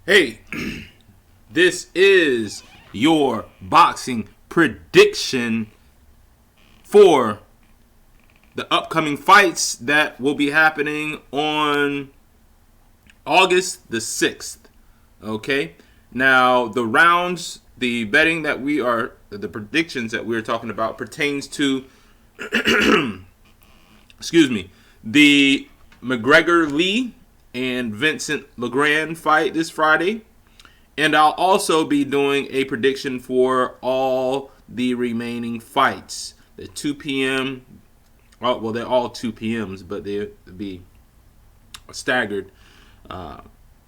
Hey, this is your boxing prediction for the upcoming fights that will be happening on August the 6th. Okay? Now, the rounds, the betting that the predictions that we are talking about pertains to, excuse me, the McGregor Lee and Vincent Legrand fight this Friday. And I'll also be doing a prediction for all the remaining fights. The 2 p.m. Well, they're all 2 p.m.s, but they'll be staggered.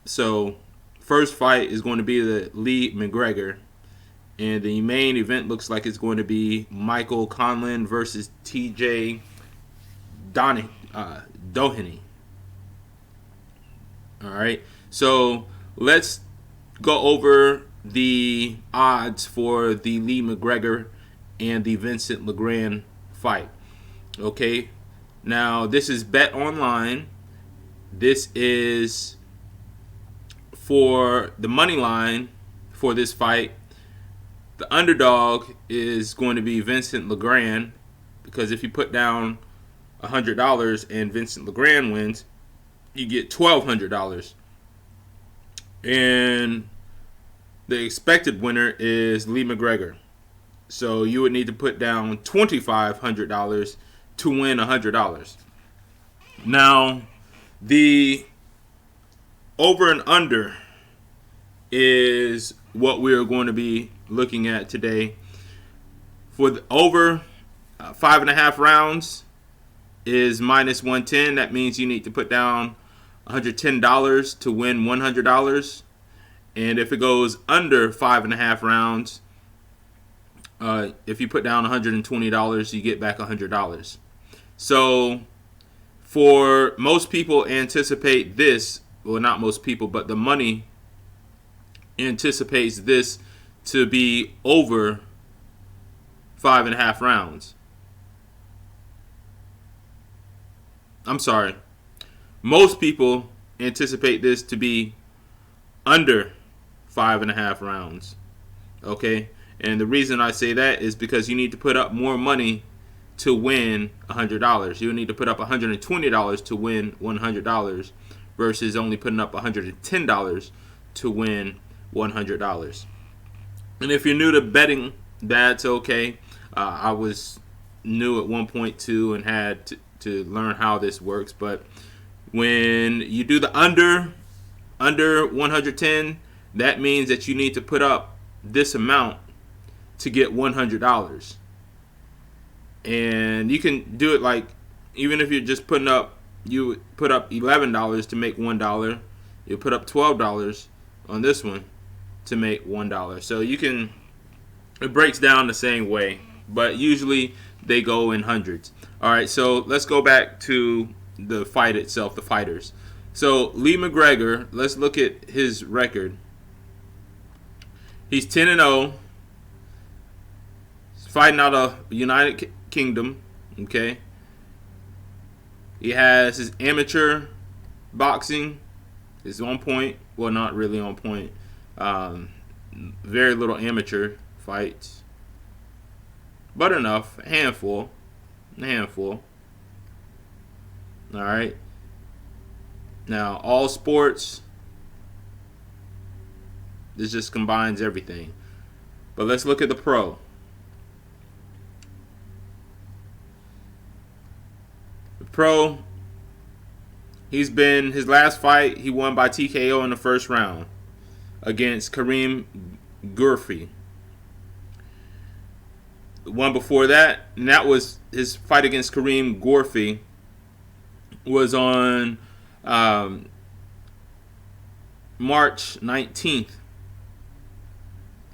So, first fight is going to be the Lee McGregor. And the main event looks like it's going to be Michael Conlan versus TJ Doheny. All right. So, let's go over the odds for the Lee McGregor and the Vincent Legrand fight. Okay. Now, this is Bet Online. This is for the money line for this fight. The underdog is going to be Vincent Legrand, because if you put down $100 and Vincent Legrand wins, you get $1,200. And the expected winner is Lee McGregor. So you would need to put down $2,500 to win $100. Now, the over and under is what we're going to be looking at today. For the over 5.5 rounds is minus 110. That means you need to put down $110 to win $100. And if it goes under 5.5 rounds, if you put down $120, you get back $100. So for most people anticipate this, well, not most people, but the money anticipates this to be over 5.5 rounds. I'm sorry. Most people anticipate this to be under 5.5 rounds. Okay? And the reason I say that is because you need to put up more money to win $100. You need to put up $120 to win $100 versus only putting up $110 to win $100. And if you're new to betting, that's okay. I was new at one point too and had to learn how this works. But when you do the under 110, that means that you need to put up this amount to get $100. And you can do it like, even if you're just putting up, you put up $11 to make $1. You put up $12 on this one to make $1. So you can, it breaks down the same way, but usually they go in hundreds. All right, so let's go back to the fight itself, the fighters. So Lee McGregor, let's look at his record. He's 10-0. He's fighting out of United Kingdom, okay? He has his amateur boxing is on point. Well, not really on point. Very little amateur fights, but enough. A handful. All right. Now, all sports. This just combines everything. But let's look at the pro. The pro, his last fight, he won by TKO in the first round against Kareem Gurfi. The one before that, and that was his fight against Kareem Gurfi, was on March 19th.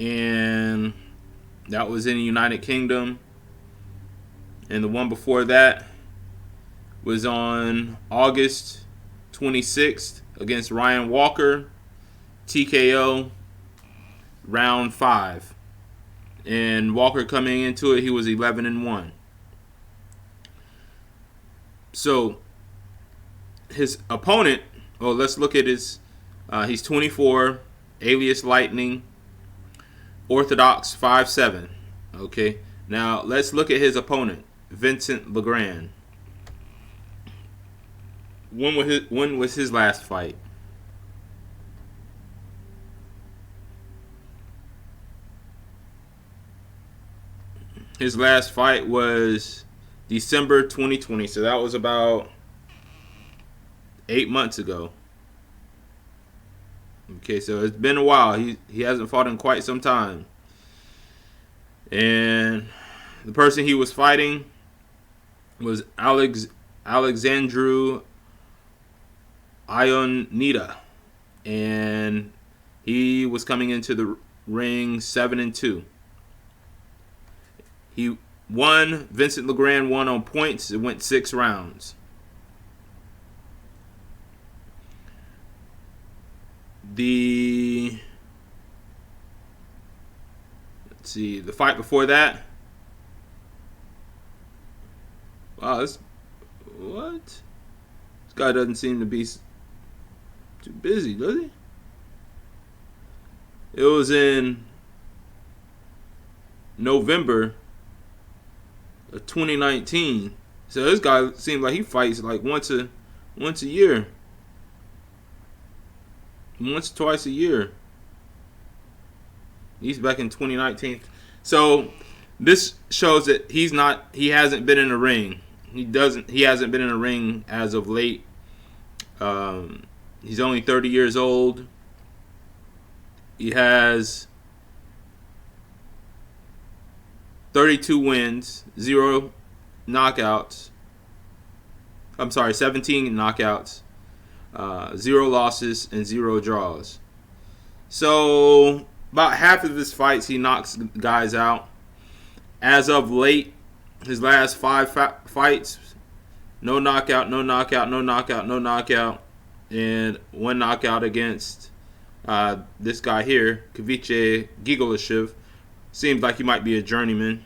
And that was in the United Kingdom. And the one before that was on August 26th against Ryan Walker, TKO, round 5. And Walker coming into it, he was 11-1. So his opponent, well, let's look at his, he's 24. Alias Lightning, Orthodox 5'7". Okay, now let's look at his opponent, Vincent Legrand. When was his last fight? His last fight was December 2020, so that was about 8 months ago. Okay, so it's been a while. He hasn't fought in quite some time. And the person he was fighting was Alexandru Ionita, and he was coming into the ring 7-2. He won. Vincent Legrand won on points. It went 6 rounds. Let's see, the fight before that. Wow, what? This guy doesn't seem to be too busy, does he? It was in November of 2019. So this guy seems like he fights like once a year. Once, twice a year. He's back in 2019. So this shows that he hasn't been in the ring. He hasn't been in the ring as of late. He's only 30 years old. He has 32 wins, 0 knockouts. I'm sorry, 17 knockouts, 0 losses, and 0 draws. So about half of his fights, he knocks guys out. As of late, his last 5 fights, no knockout, no knockout, no knockout, no knockout, and 1 knockout against this guy here, Kaviche Gigolashev. Seems like he might be a journeyman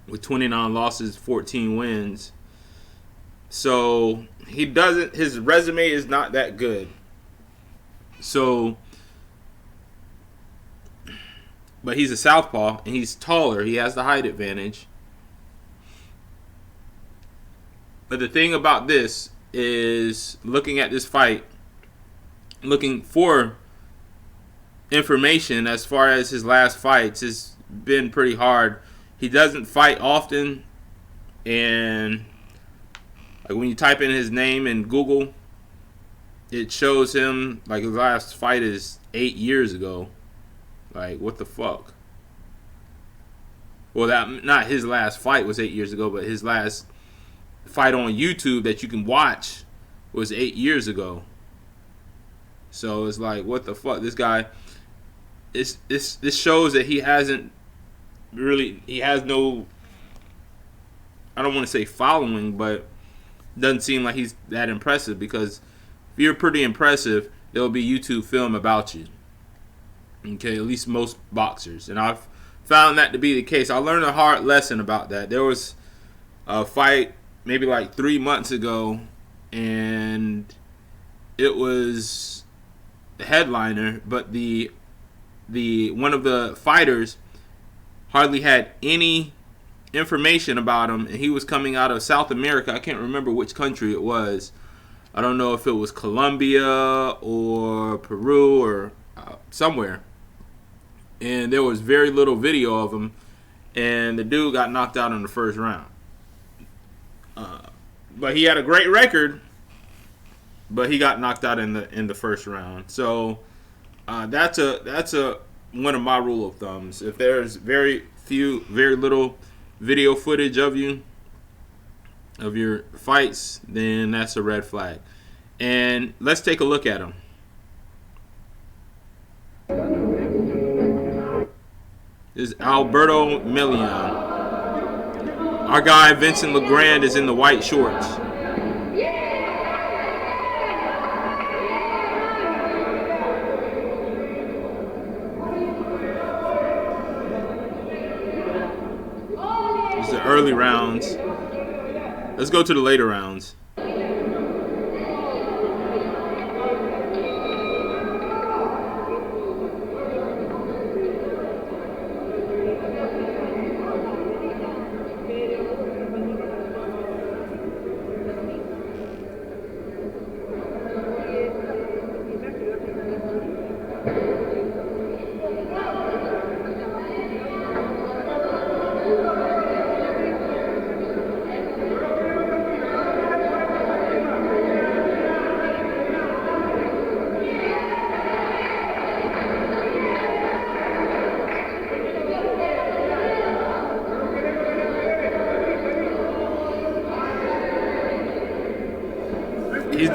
with 29 losses, 14 wins. So his resume is not that good. So, but he's a southpaw and he's taller. He has the height advantage. But the thing about this is, looking at this fight, looking for information as far as his last fights has been pretty hard. He doesn't fight often, and like when you type in his name in Google, it shows him like his last fight is 8 years ago. Like, what the fuck? Well, that not his last fight was 8 years ago, but his last fight on YouTube that you can watch was 8 years ago. So it's like, what the fuck? This guy, this shows that he has no, I don't want to say following, but doesn't seem like he's that impressive, because if you're pretty impressive, there'll be YouTube film about you. Okay, at least most boxers. And I've found that to be the case. I learned a hard lesson about that. There was a fight maybe like 3 months ago, and it was the headliner, but the one of the fighters hardly had any information about him, and he was coming out of South America. I can't remember which country it was. I don't know if it was Colombia or Peru or somewhere. And there was very little video of him, and the dude got knocked out in the first round. But he had a great record, but he got knocked out in the first round. So that's one of my rule of thumbs. If there's very little video footage of your fights, then that's a red flag. And let's take a look at him. This is Alberto Milian. Our guy Vincent Legrand is in the white shorts. These are early rounds. Let's go to the later rounds.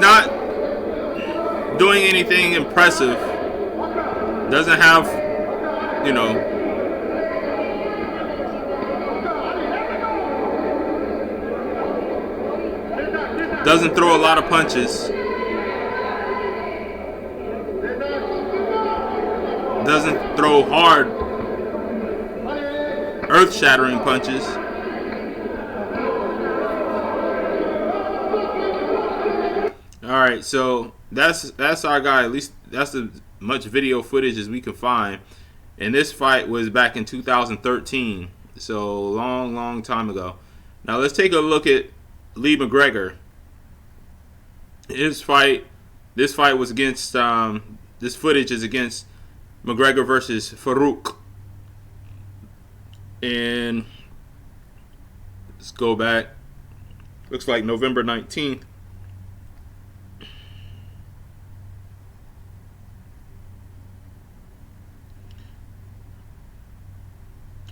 not doing anything impressive. Doesn't have, you know, doesn't throw a lot of punches. Doesn't throw hard, earth-shattering punches. All right, so that's our guy. At least that's as much video footage as we can find. And this fight was back in 2013, so long time ago. Now let's take a look at Lee McGregor. This fight was against. This footage is against McGregor versus Farouk. And let's go back. Looks like November 19th.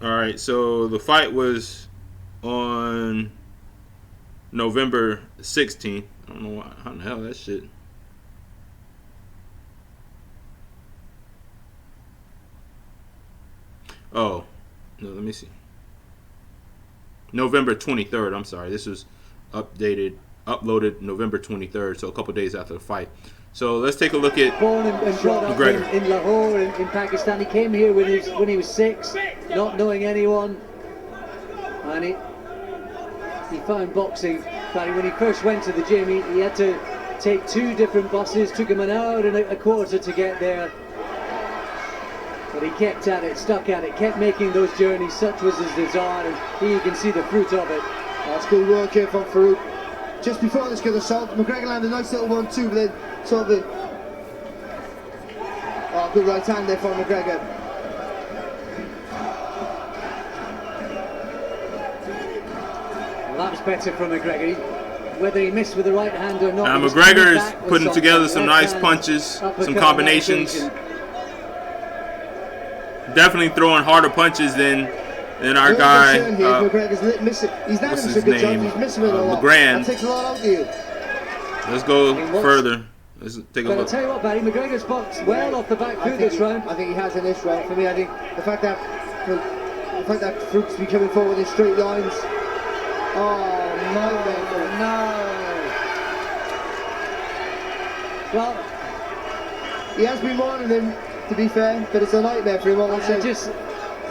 All right, so the fight was on November 16th. I don't know how the hell that shit. Oh, no, let me see. November 23rd. I'm sorry. This was uploaded November 23rd, so a couple days after the fight. So let's take a look at born and brought up McGregor. in Lahore in Pakistan. He came here when he was 6, not knowing anyone, and he found boxing. But when he first went to the gym, he had to take 2 different buses. Took him an hour and a quarter to get there. But he kept at it, stuck at it, kept making those journeys. Such was his desire, and here you can see the fruit of it. That's good work here from Farouk. Just before this good assault, McGregor landed a nice little 1-2, but then sort of good right hand there from McGregor. Well, that was better from McGregor. Whether he missed with the right hand or not. Now McGregor is putting together some nice punches, some combinations. Definitely throwing harder punches than our guy. McGregor's missing. He's not what's doing his a good name? job. He's missing it a lot. Legrand. That takes a lot out of you. Let's go further. Let's take a But I'll look. tell you what, Barry, McGregor's boxed well off the back through this round. I think he has in this round. For me, I think the fact that Farouk's been coming forward in straight lines. Oh no! Well, he has been warning him, to be fair, but it's a nightmare for him.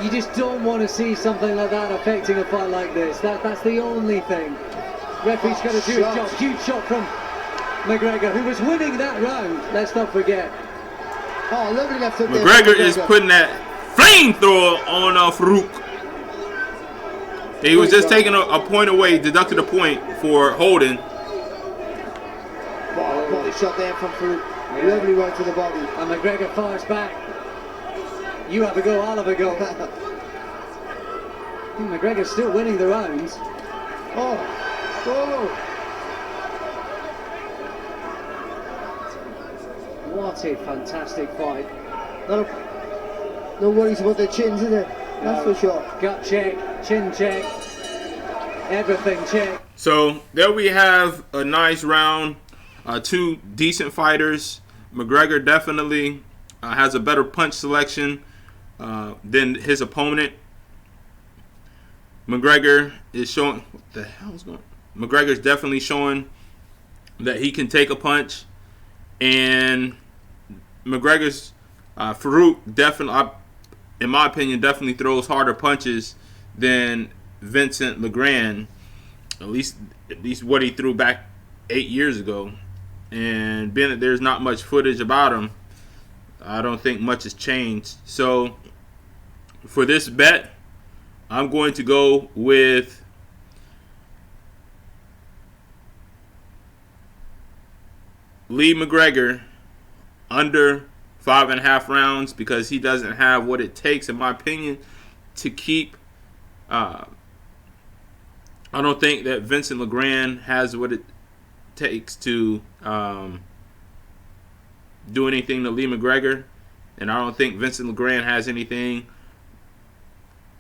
you just don't want to see something like that affecting a fight like this. That's the only thing. Referee's got to do his job. Huge shot from McGregor, who was winning that round. Let's not forget. Oh, lovely left hook there. McGregor is putting that flamethrower on Farouk. He was just taking a point away, deducted a point for holding. Quality shot there from Farouk. Lovely right to the body. And McGregor fires back. You have a go, I'll have a go. McGregor's still winning the rounds. Oh. What a fantastic fight. No worries about their chins, is there? That's for sure. Gut check, chin check, everything check. So there we have a nice round. 2 decent fighters. McGregor definitely has a better punch selection than his opponent. McGregor is showing what the hell is going on? McGregor's definitely showing that he can take a punch, and McGregor's Farouk definitely, in my opinion, definitely throws harder punches than Vincent Legrand. At least what he threw back 8 years ago. And being that there's not much footage about him, I don't think much has changed. So for this bet, I'm going to go with Lee McGregor under 5.5 rounds, because he doesn't have what it takes, in my opinion, to keep. I don't think that Vincent Legrand has what it takes to do anything to Lee McGregor, and I don't think Vincent Legrand has anything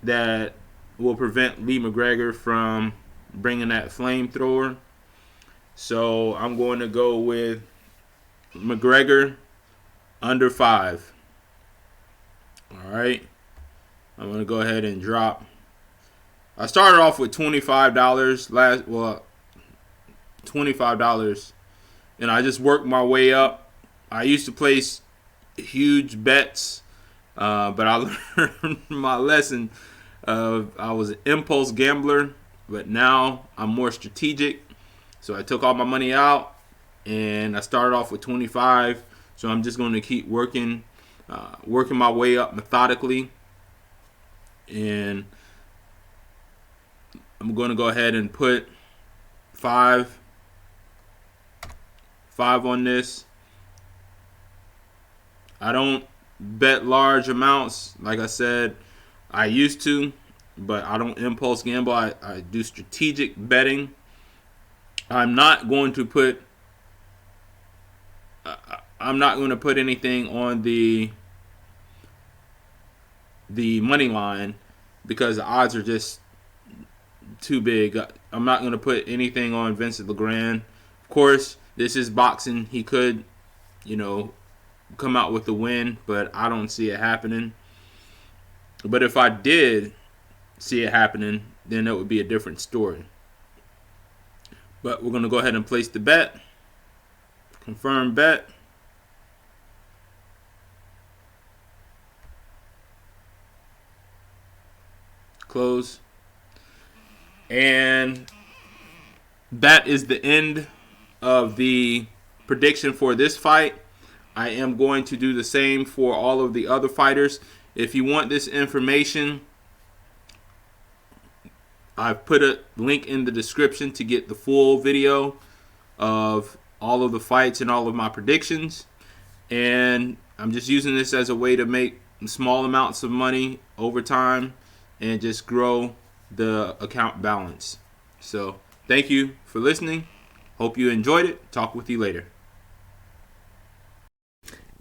that will prevent Lee McGregor from bringing that flamethrower. So I'm going to go with McGregor under 5. All right. I'm going to go ahead and drop. I started off with $25 $25, and I just worked my way up. I used to place huge bets, but I learned my lesson. I was an impulse gambler, but now I'm more strategic. So I took all my money out, and I started off with 25. So I'm just going to keep working my way up methodically, and I'm going to go ahead and put five on this. I don't bet large amounts. Like I said, I used to, but I don't impulse gamble. I do strategic betting. I'm not going to put anything on the money line because the odds are just too big. I'm not going to put anything on Vincent Legrand. Of course, this is boxing. He could, come out with the win, but I don't see it happening. But if I did see it happening, then it would be a different story. But we're going to go ahead and place the bet. Confirm bet. Close. And that is the end of the prediction for this fight. I am going to do the same for all of the other fighters. If you want this information, I've put a link in the description to get the full video of all of the fights and all of my predictions. And I'm just using this as a way to make small amounts of money over time and just grow the account balance. So thank you for listening. Hope you enjoyed it. Talk with you later.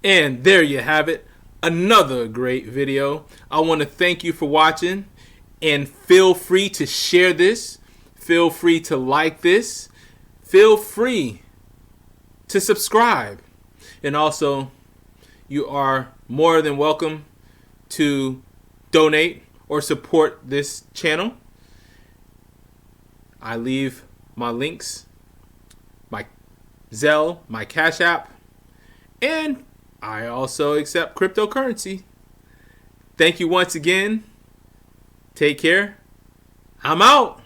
And there you have it. Another great video. I want to thank you for watching, and feel free to share this. Feel free to like this. Feel free to subscribe. And also, you are more than welcome to donate or support this channel. I leave my links, my Zelle, my Cash App, and I also accept cryptocurrency. Thank you once again. Take care. I'm out.